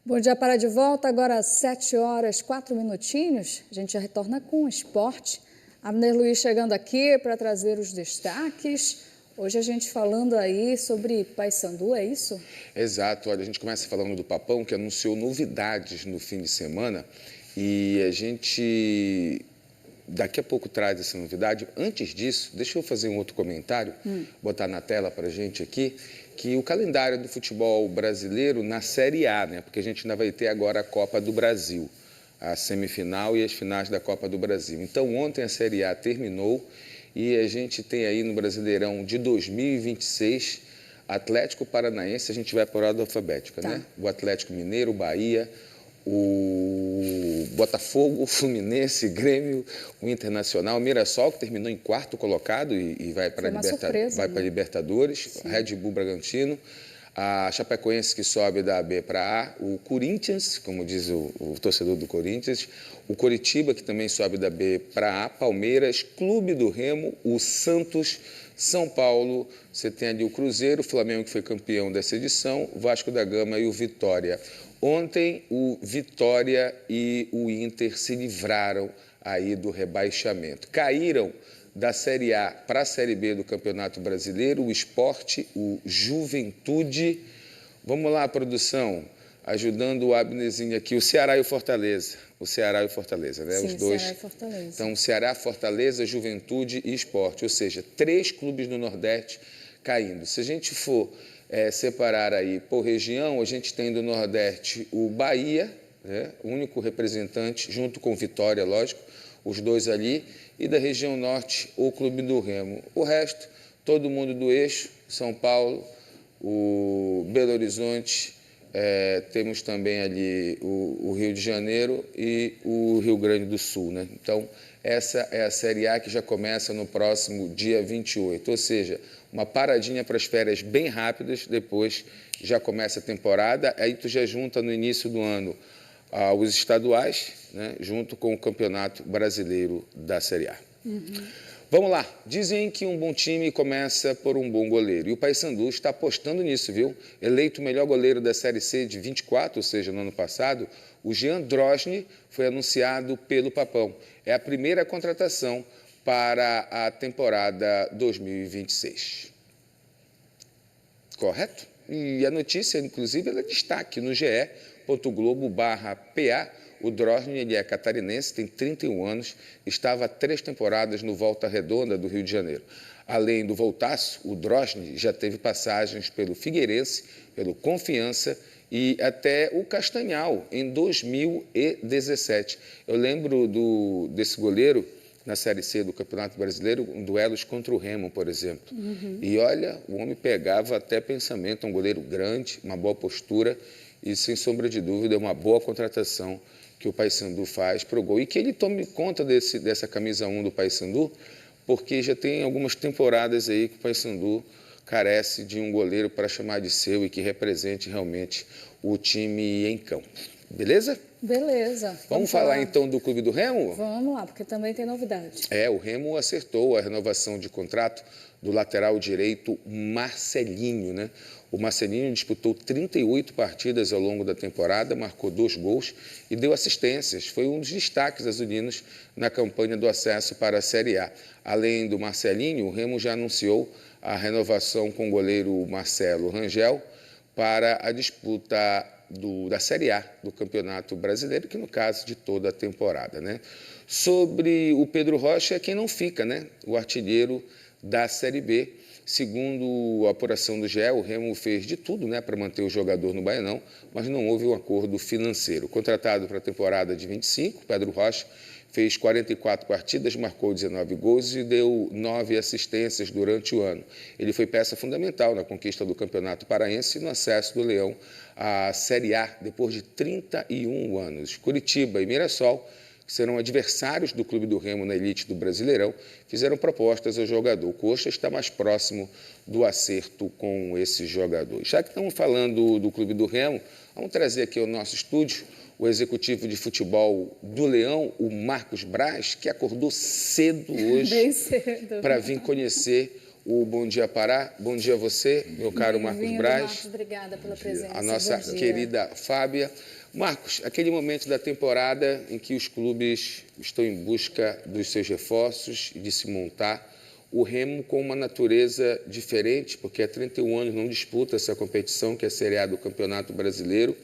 Bom dia, para de volta, agora às 7 horas, 4 minutinhos. A gente já retorna com o esporte. Abner Luiz chegando aqui para trazer os destaques. Hoje a gente falando aí sobre Paysandu, é isso? Exato, olha, a gente começa falando do Papão, que anunciou novidades no fim de semana, e a gente daqui a pouco traz essa novidade. Antes disso, deixa eu fazer um outro comentário, botar na tela para a gente aqui, que o calendário do futebol brasileiro na Série A, né? Porque a gente ainda vai ter agora a Copa do Brasil, a semifinal e as finais da Copa do Brasil. Então, ontem a Série A terminou e a gente tem aí no Brasileirão de 2026 Atlético Paranaense, a gente vai por ordem alfabética, né? O Atlético Mineiro, o Bahia, o Botafogo, o Fluminense, Grêmio, o Internacional, o Mirassol, que terminou em quarto colocado e vai para a Libertadores, sim. Red Bull Bragantino, a Chapecoense, que sobe da B para A, o Corinthians, como diz o torcedor do Corinthians, o Coritiba, que também sobe da B para A, Palmeiras, Clube do Remo, o Santos, São Paulo, você tem ali o Cruzeiro, o Flamengo, que foi campeão dessa edição, o Vasco da Gama e o Vitória. Ontem, o Vitória e o Inter se livraram aí do rebaixamento. Caíram da Série A para a Série B do Campeonato Brasileiro, o Sport, o Juventude. Vamos lá, produção, ajudando o Abnerzinho aqui, o Ceará e o Fortaleza. O Ceará e o Fortaleza, né? Sim, os dois. Ceará e Fortaleza. Então, Ceará, Fortaleza, Juventude e Sport, ou seja, 3 clubes do Nordeste caindo. Se a gente for separar aí por região, a gente tem do Nordeste o Bahia, né? O único representante, junto com Vitória, lógico, os dois ali, e da região Norte, o Clube do Remo. O resto, todo mundo do eixo, São Paulo, o Belo Horizonte, temos também ali o Rio de Janeiro e o Rio Grande do Sul, né? Então, essa é a Série A que já começa no próximo dia 28, ou seja, uma paradinha para as férias bem rápidas, depois já começa a temporada, aí tu já junta no início do ano os estaduais, né, junto com o Campeonato Brasileiro da Série A. Vamos lá, dizem que um bom time começa por um bom goleiro, e o Paysandu está apostando nisso, viu? Eleito o melhor goleiro da Série C de 24, ou seja, no ano passado, o Jean Drosny foi anunciado pelo Papão. É a primeira contratação para a temporada 2026. Correto? E a notícia, inclusive, ela é destaque no ge.globo/PA. O Drosny, ele é catarinense, tem 31 anos, estava há 3 temporadas no Volta Redonda do Rio de Janeiro. Além do Voltaço, o Drosny já teve passagens pelo Figueirense, pelo Confiança e até o Castanhal, em 2017. Eu lembro desse goleiro na Série C do Campeonato Brasileiro, em duelos contra o Remo, por exemplo. E olha, o homem pegava até pensamento, um goleiro grande, uma boa postura e, sem sombra de dúvida, é uma boa contratação que o Paysandu faz para o gol. E que ele tome conta dessa camisa 1 do Paysandu, porque já tem algumas temporadas aí que o Paysandu carece de um goleiro para chamar de seu e que represente realmente o time em campo. Beleza? Beleza. Vamos falar então do Clube do Remo? Vamos lá, porque também tem novidade. O Remo acertou a renovação de contrato do lateral direito Marcelinho, né? O Marcelinho disputou 38 partidas ao longo da temporada, marcou 2 gols e deu assistências. Foi um dos destaques azulinos na campanha do acesso para a Série A. Além do Marcelinho, o Remo já anunciou a renovação com o goleiro Marcelo Rangel para a disputa da Série A do Campeonato Brasileiro, que no caso de toda a temporada, né? Sobre o Pedro Rocha, é quem não fica, né? O artilheiro da Série B. Segundo a apuração do GE, o Remo fez de tudo, né, para manter o jogador no Baianão, mas não houve um acordo financeiro. Contratado para a temporada de 25, Pedro Rocha fez 44 partidas, marcou 19 gols e deu 9 assistências durante o ano. Ele foi peça fundamental na conquista do Campeonato Paraense e no acesso do Leão à Série A, depois de 31 anos. Curitiba e Mirassol, que serão adversários do Clube do Remo na elite do Brasileirão, fizeram propostas ao jogador. O Coxa está mais próximo do acerto com esse jogador. Já que estamos falando do Clube do Remo, vamos trazer aqui ao nosso estúdio o executivo de futebol do Leão, o Marcos Braz, que acordou cedo hoje para vir conhecer o Bom Dia Pará. Bom dia a você, meu caro Marcos Braz. Marcos, obrigada pela presença. A nossa querida Fábia. Marcos, aquele momento da temporada em que os clubes estão em busca dos seus reforços e de se montar, o Remo com uma natureza diferente, porque há 31 anos não disputa essa competição, que é a Série A do Campeonato Brasileiro,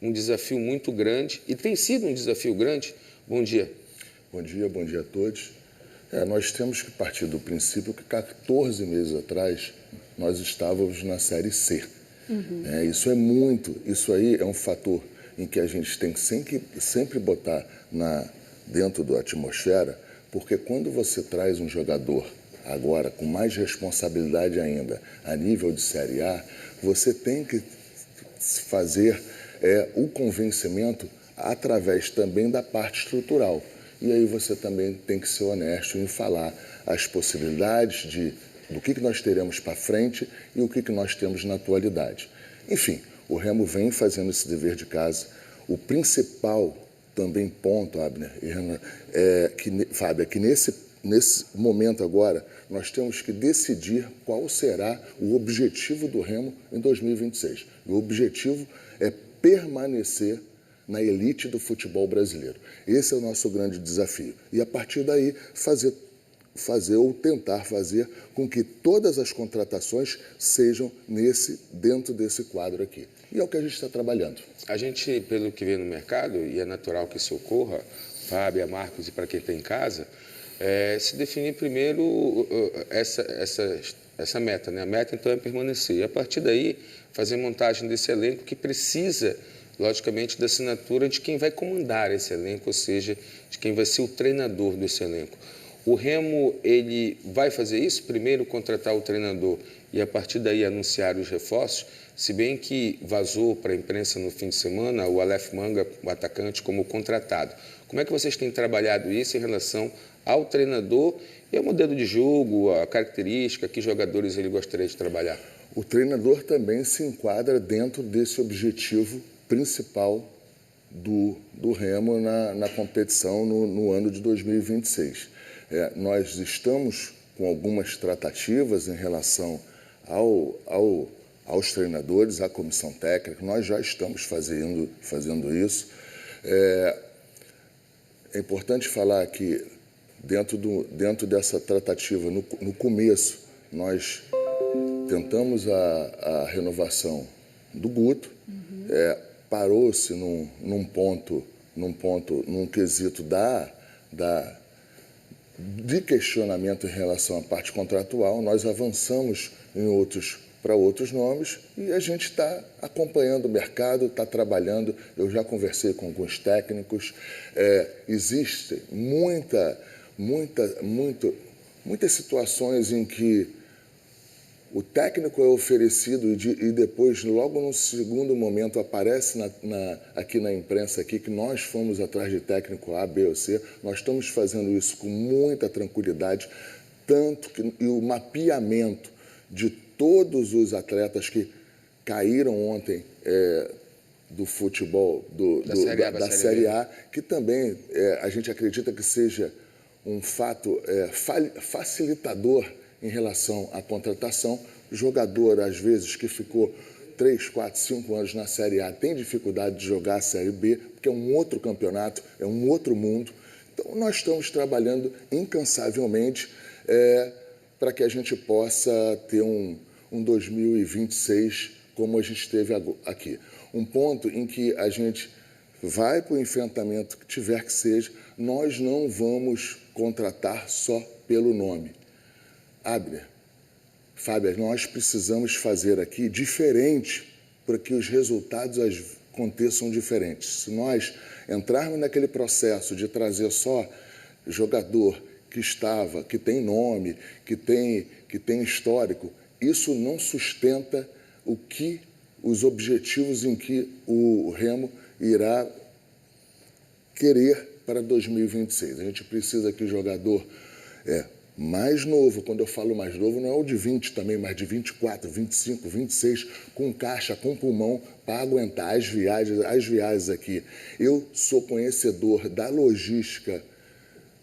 um desafio muito grande, e tem sido um desafio grande. Bom dia. Bom dia a todos. Nós temos que partir do princípio que 14 meses atrás nós estávamos na Série C. Isso aí é um fator em que a gente tem que sempre botar dentro da atmosfera, porque quando você traz um jogador agora com mais responsabilidade ainda a nível de Série A, você tem que fazer o convencimento através também da parte estrutural. E aí você também tem que ser honesto em falar as possibilidades do que nós teremos para frente e o que nós temos na atualidade. Enfim, o Remo vem fazendo esse dever de casa. O principal também ponto, Abner e Renan, Fábio, é que nesse momento agora nós temos que decidir qual será o objetivo do Remo em 2026. O objetivo é permanecer na elite do futebol brasileiro. Esse é o nosso grande desafio. E, a partir daí, fazer ou tentar fazer com que todas as contratações sejam dentro desse quadro aqui. E é o que a gente está trabalhando. A gente, pelo que vê no mercado, e é natural que isso ocorra, Fábio, Marcos e para quem está em casa, se definir primeiro essa meta, né? A meta, então, é permanecer. E, a partir daí, fazer montagem desse elenco que precisa, logicamente, da assinatura de quem vai comandar esse elenco, ou seja, de quem vai ser o treinador desse elenco. O Remo, ele vai fazer isso? Primeiro contratar o treinador e, a partir daí, anunciar os reforços, se bem que vazou para a imprensa no fim de semana o Aleph Manga, o atacante, como contratado. Como é que vocês têm trabalhado isso em relação ao treinador e ao modelo de jogo, a característica, que jogadores ele gostaria de trabalhar? O treinador também se enquadra dentro desse objetivo principal do Remo na competição no ano de 2026. Nós estamos com algumas tratativas em relação aos treinadores, à comissão técnica. Nós já estamos fazendo isso. É importante falar que dentro dessa tratativa, no começo, nós tentamos a renovação do Guto. Parou-se num quesito de questionamento em relação à parte contratual. Nós avançamos para outros nomes e a gente está acompanhando o mercado, está trabalhando. Eu já conversei com alguns técnicos. Existem muitas situações em que o técnico é oferecido e depois, logo no segundo momento, aparece aqui na imprensa aqui que nós fomos atrás de técnico A, B ou C. Nós estamos fazendo isso com muita tranquilidade, e o mapeamento de todos os atletas que caíram ontem do futebol da Série A, que também a gente acredita que seja um fato facilitador em relação à contratação. Jogador, às vezes, que ficou 3, 4, 5 anos na Série A, tem dificuldade de jogar a Série B, porque é um outro campeonato, é um outro mundo. Então, nós estamos trabalhando incansavelmente para que a gente possa ter um 2026 como a gente teve aqui. Um ponto em que a gente vai para o enfrentamento que tiver que seja. Nós não vamos contratar só pelo nome. Abner, Fábio, nós precisamos fazer aqui diferente para que os resultados aconteçam diferentes. Se nós entrarmos naquele processo de trazer só jogador que tem nome, que tem histórico, isso não sustenta os objetivos em que o Remo irá querer para 2026. A gente precisa que o jogador mais novo, quando eu falo mais novo, não é o de 20 também, mas de 24, 25, 26, com caixa, com pulmão, para aguentar as viagens aqui. Eu sou conhecedor da logística,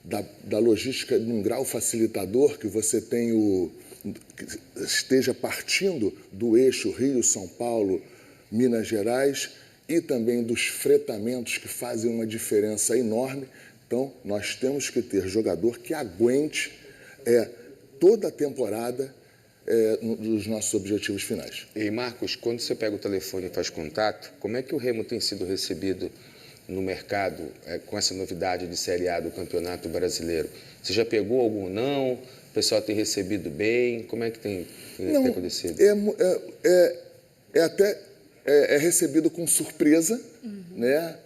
da logística de um grau facilitador, que você tem que esteja partindo do eixo Rio-São Paulo, Minas Gerais, e também dos fretamentos que fazem uma diferença enorme. Então, nós temos que ter jogador que aguente toda a temporada dos nossos objetivos finais. E, Marcos, quando você pega o telefone e faz contato, como é que o Remo tem sido recebido no mercado com essa novidade de Série A do Campeonato Brasileiro? Você já pegou algum não? O pessoal tem recebido bem? Como é que tem acontecido? É recebido com surpresa, né?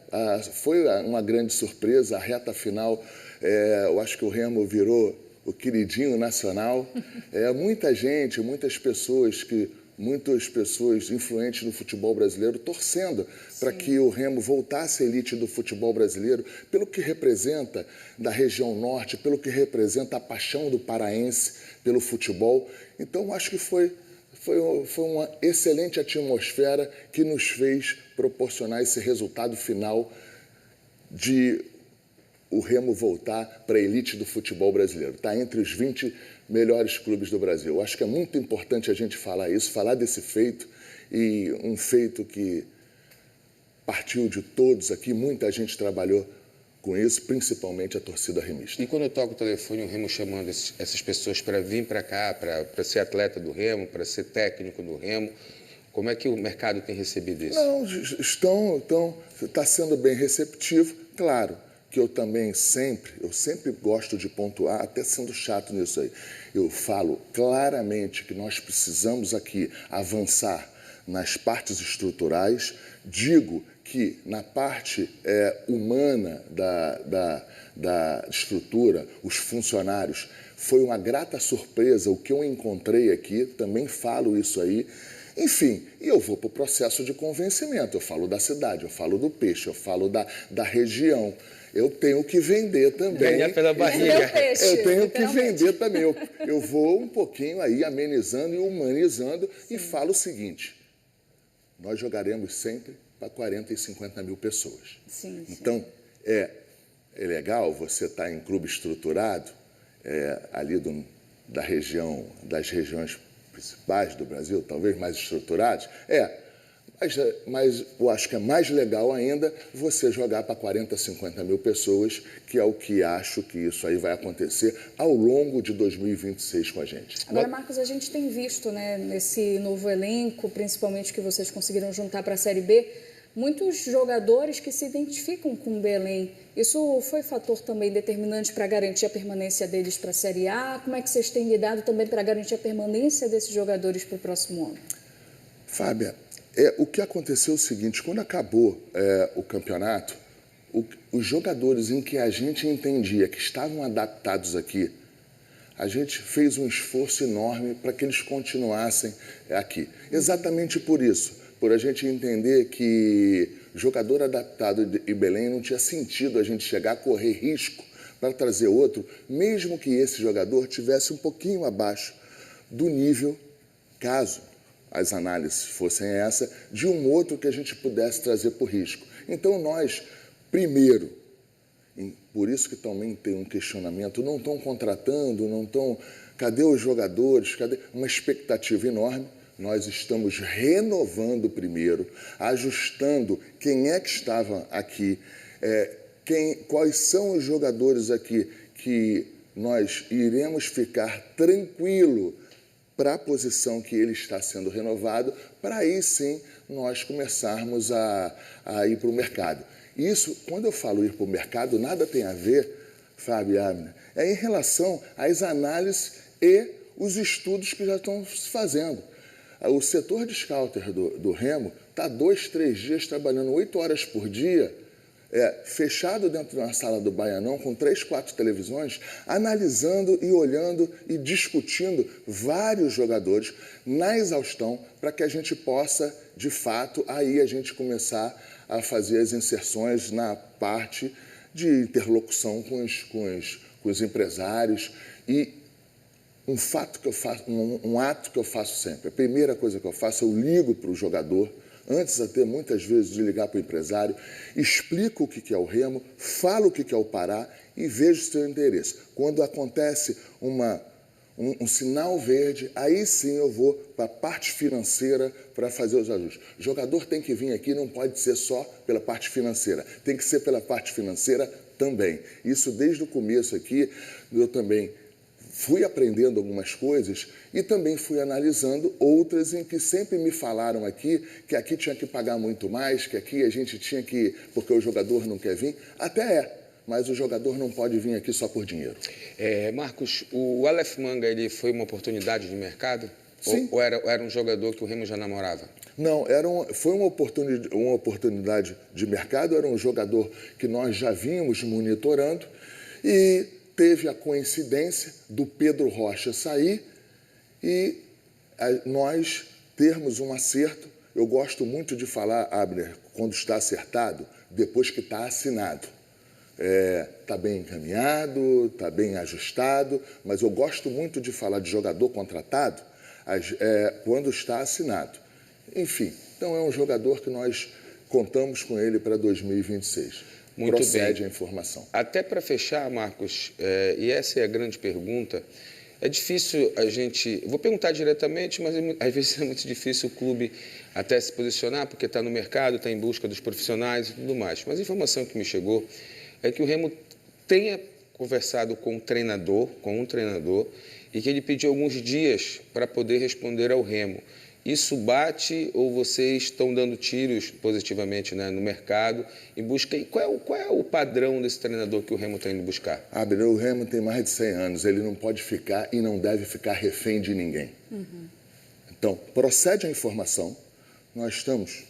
Foi uma grande surpresa, a reta final, eu acho que o Remo virou o queridinho nacional. Muita gente, muitas pessoas influentes no futebol brasileiro torcendo para que o Remo voltasse à elite do futebol brasileiro, pelo que representa da região norte, pelo que representa a paixão do paraense pelo futebol. Então, acho que foi uma excelente atmosfera que nos fez proporcionar esse resultado final de o Remo voltar para a elite do futebol brasileiro. Está entre os 20 melhores clubes do Brasil. Acho que é muito importante a gente falar isso, falar desse feito, e um feito que partiu de todos aqui, muita gente trabalhou com isso, principalmente a torcida remista. E quando eu toco o telefone, o Remo chamando essas pessoas para vir para cá, para ser atleta do Remo, para ser técnico do Remo, como é que o mercado tem recebido isso? Não, está sendo bem receptivo, claro que eu sempre gosto de pontuar, até sendo chato nisso aí. Eu falo claramente que nós precisamos aqui avançar nas partes estruturais, digo que na parte humana da estrutura, os funcionários, foi uma grata surpresa o que eu encontrei aqui, também falo isso aí. Enfim, e eu vou para o processo de convencimento, eu falo da cidade, eu falo do peixe, eu falo da região. Eu tenho que vender também. Ganhar pela barriga. Eu tenho que vender também. Eu vou um pouquinho aí amenizando e humanizando. Sim. E falo o seguinte, nós jogaremos sempre para 40 e 50 mil pessoas. Sim, então, é legal você estar em clube estruturado, ali das regiões principais do Brasil, talvez mais estruturados, mas eu acho que é mais legal ainda você jogar para 40, 50 mil pessoas, que é o que acho que isso aí vai acontecer ao longo de 2026 com a gente. Agora, Marcos, a gente tem visto, né, nesse novo elenco, principalmente que vocês conseguiram juntar para a Série B, muitos jogadores que se identificam com Belém. Isso foi fator também determinante para garantir a permanência deles para a Série A? Como é que vocês têm lidado também para garantir a permanência desses jogadores para o próximo ano? Fábia, o que aconteceu é o seguinte, quando acabou o campeonato, os jogadores em que a gente entendia que estavam adaptados aqui, a gente fez um esforço enorme para que eles continuassem aqui. Exatamente por isso, por a gente entender que jogador adaptado em Belém não tinha sentido a gente chegar a correr risco para trazer outro, mesmo que esse jogador tivesse um pouquinho abaixo do nível, caso as análises fossem essa, de um outro que a gente pudesse trazer por risco. Então nós, primeiro, por isso que também tem um questionamento, não estão contratando, cadê os jogadores, cadê uma expectativa enorme? Nós estamos renovando primeiro, ajustando quem é que estava aqui, quais são os jogadores aqui que nós iremos ficar tranquilo para a posição que ele está sendo renovado, para aí sim nós começarmos a ir para o mercado. Isso, quando eu falo ir para o mercado, nada tem a ver, Fábio, em relação às análises e os estudos que já estão se fazendo. O setor de scouter do Remo está 2, 3 dias trabalhando 8 horas por dia, fechado dentro de uma sala do Baianão, com 3, 4 televisões, analisando e olhando e discutindo vários jogadores na exaustão, para que a gente possa, de fato, aí a gente começar a fazer as inserções na parte de interlocução com os empresários. E um ato que eu faço sempre, a primeira coisa que eu faço, eu ligo para o jogador, antes até muitas vezes de ligar para o empresário, explico o que é o Remo, falo o que é o Pará e vejo o seu interesse. Quando acontece um sinal verde, aí sim eu vou para a parte financeira para fazer os ajustes. O jogador tem que vir aqui, não pode ser só pela parte financeira, tem que ser pela parte financeira também. Isso desde o começo aqui, eu também fui aprendendo algumas coisas e também fui analisando outras em que sempre me falaram aqui que aqui tinha que pagar muito mais, que aqui a gente tinha que, porque o jogador não quer vir, até mas o jogador não pode vir aqui só por dinheiro. Marcos, o Aleph Manga, ele foi uma oportunidade de mercado? Sim. Ou era um jogador que o Remo já namorava? Não, foi uma oportunidade de mercado, era um jogador que nós já vínhamos monitorando e teve a coincidência do Pedro Rocha sair e nós termos um acerto. Eu gosto muito de falar, Abner, quando está acertado, depois que está assinado. Está bem encaminhado, está bem ajustado, mas eu gosto muito de falar de jogador contratado quando está assinado. Enfim, então é um jogador que nós contamos com ele para 2026. Muito Procede bem. a informação. Até para fechar, Marcos, e essa é a grande pergunta, é difícil a gente... Vou perguntar diretamente, mas às vezes é muito difícil o clube até se posicionar, porque está no mercado, está em busca dos profissionais e tudo mais. Mas a informação que me chegou é que o Remo tenha conversado com um treinador, e que ele pediu alguns dias para poder responder ao Remo. Isso bate ou vocês estão dando tiros positivamente, né, no mercado em busca? E qual é o padrão desse treinador que o Remo está indo buscar? O Remo tem mais de 100 anos, ele não pode ficar e não deve ficar refém de ninguém. Então, procede a informação, nós estamos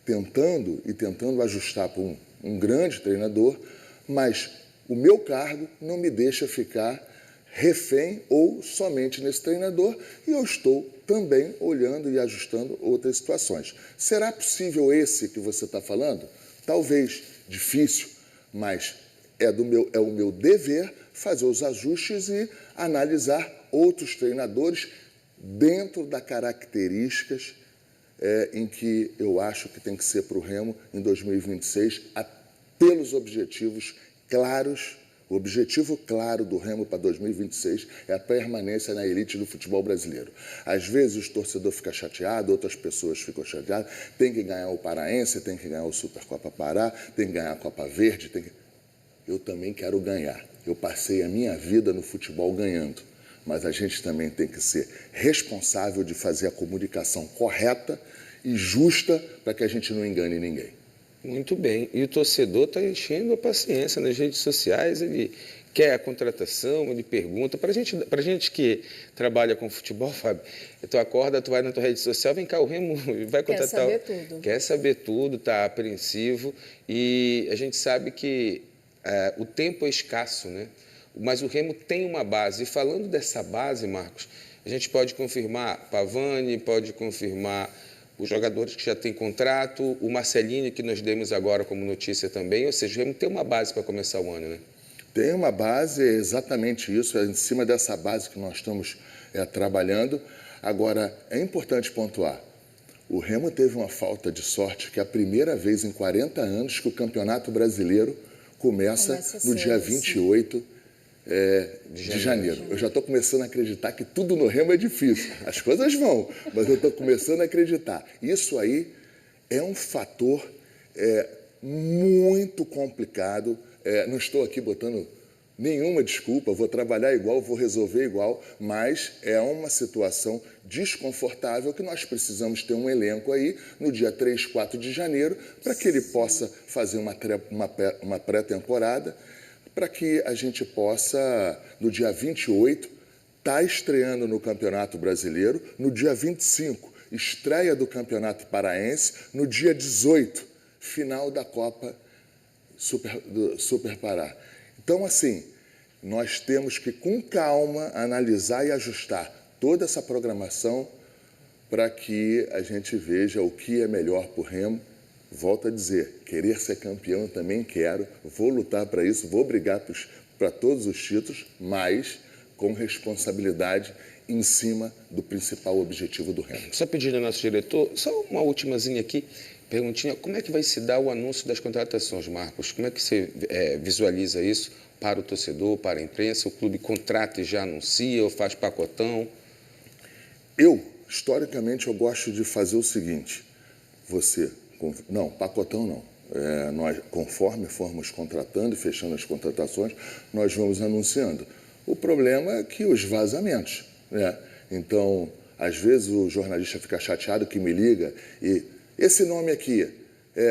tentando ajustar para um grande treinador, mas o meu cargo não me deixa ficar refém ou somente nesse treinador e eu estou também olhando e ajustando outras situações. Será possível esse que você está falando? Talvez, difícil, mas é o meu dever fazer os ajustes e analisar outros treinadores dentro das características em que eu acho que tem que ser para o Remo em 2026, pelos objetivos claros. O objetivo claro do Remo para 2026 é a permanência na elite do futebol brasileiro. Às vezes o torcedor fica chateado, outras pessoas ficam chateadas, tem que ganhar o Paraense, tem que ganhar o Supercopa Pará, tem que ganhar a Copa Verde. Eu também quero ganhar. Eu passei a minha vida no futebol ganhando, mas a gente também tem que ser responsável de fazer a comunicação correta e justa para que a gente não engane ninguém. Muito bem. E o torcedor está enchendo a paciência nas redes sociais, ele quer a contratação, ele pergunta. Para gente que trabalha com futebol, Fábio, tu acorda, tu vai na tua rede social, vem cá, o Remo vai contratar. Quer saber tudo. Quer saber tudo, está apreensivo. E a gente sabe que o tempo é escasso, né? Mas o Remo tem uma base. E falando dessa base, Marcos, a gente pode confirmar Pavani, pode confirmar os jogadores que já têm contrato, o Marcelinho, que nós demos agora como notícia também, ou seja, o Remo tem uma base para começar o ano, né? Tem uma base, é exatamente isso, é em cima dessa base que nós estamos trabalhando. Agora, é importante pontuar, o Remo teve uma falta de sorte, que é a primeira vez em 40 anos que o Campeonato Brasileiro começa no dia 28 de janeiro. Eu já estou começando a acreditar que tudo no Remo é difícil. As coisas vão, mas eu estou começando a acreditar. Isso aí é um fator muito complicado. Não estou aqui botando nenhuma desculpa, vou trabalhar igual, vou resolver igual, mas é uma situação desconfortável que nós precisamos ter um elenco aí no dia 3, 4 de janeiro para que ele possa fazer uma pré-temporada, para que a gente possa, no dia 28, estar estreando no Campeonato Brasileiro, no dia 25, estreia do Campeonato Paraense, no dia 18, final da Copa Super Pará. Então, assim, nós temos que, com calma, analisar e ajustar toda essa programação para que a gente veja o que é melhor para o Remo. Volto a dizer, querer ser campeão eu também quero, vou lutar para isso, vou brigar para todos os títulos, mas com responsabilidade em cima do principal objetivo do Remo. Só pedindo ao nosso diretor, só uma ultimazinha aqui, Perguntinha, como é que vai se dar o anúncio das contratações, Marcos? Como é que você visualiza isso para o torcedor, para a imprensa? O clube contrata e já anuncia ou faz pacotão? Historicamente, eu gosto de fazer o seguinte, não, pacotão não. Nós, conforme formos contratando e fechando as contratações, nós vamos anunciando. O problema é que os vazamentos, né? Então, às vezes o jornalista fica chateado que me liga e esse nome aqui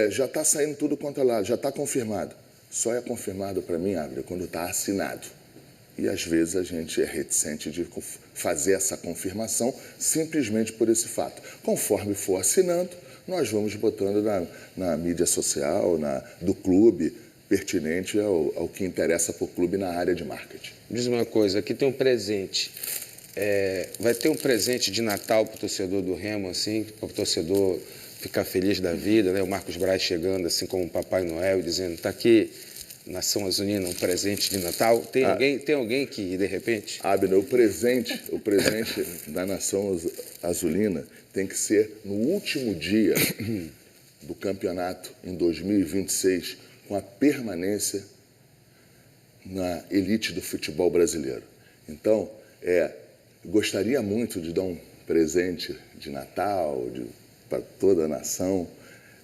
já está saindo tudo quanto é lado, já está confirmado. Só é confirmado para mim, Abner, quando está assinado. E às vezes a gente é reticente de fazer essa confirmação simplesmente por esse fato. Conforme for assinando, nós vamos botando na mídia social, do clube, pertinente ao que interessa para o clube na área de marketing. Diz uma coisa, aqui tem um presente. Vai ter um presente de Natal para o torcedor do Remo, assim, para o torcedor ficar feliz da vida, né? O Marcos Braz chegando assim como o Papai Noel, dizendo, está aqui, Nação Azulina, um presente de Natal. Tem alguém que, de repente... Abner, o presente da Nação Azulina tem que ser no último dia do campeonato, em 2026, com a permanência na elite do futebol brasileiro. Então, gostaria muito de dar um presente de Natal para toda a nação,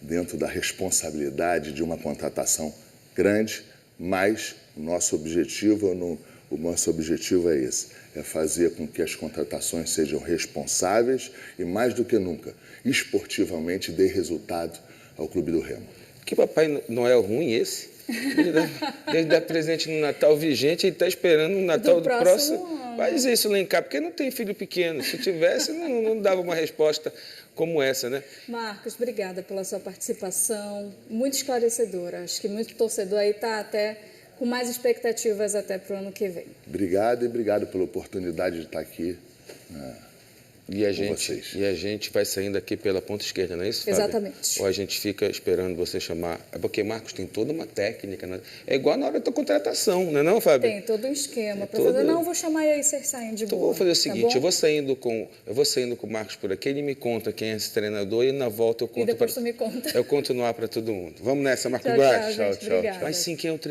dentro da responsabilidade de uma contratação grande, mas o nosso objetivo é esse, é fazer com que as contratações sejam responsáveis e, mais do que nunca, esportivamente dê resultado ao Clube do Remo. Que Papai Noel ruim esse? Ele dá presente no Natal vigente e está esperando o Natal do próximo. Faz isso lá em casa, porque não tem filho pequeno. Se tivesse, não dava uma resposta como essa, né? Marcos, obrigada pela sua participação, muito esclarecedora. Acho que muito torcedor aí está até com mais expectativas até para o ano que vem. Obrigado e obrigado pela oportunidade de estar aqui E a vocês. gente vai saindo aqui pela ponta esquerda, não é isso, Fábio? Exatamente. Ou a gente fica esperando você chamar. É porque, Marcos, tem toda uma técnica, né? É igual na hora da tua contratação, não é não, Fábio? Tem todo um esquema para fazer. Não, vou chamar aí vocês saem de boa. Então, vou fazer o seguinte, tá eu vou saindo com o Marcos por aqui, ele me conta quem é esse treinador e na volta eu conto. E depois tu me conta. Eu conto no ar para todo mundo. Vamos nessa, Marcos Tchau, Braz. gente, obrigada. Mas sim, quem é o treinador?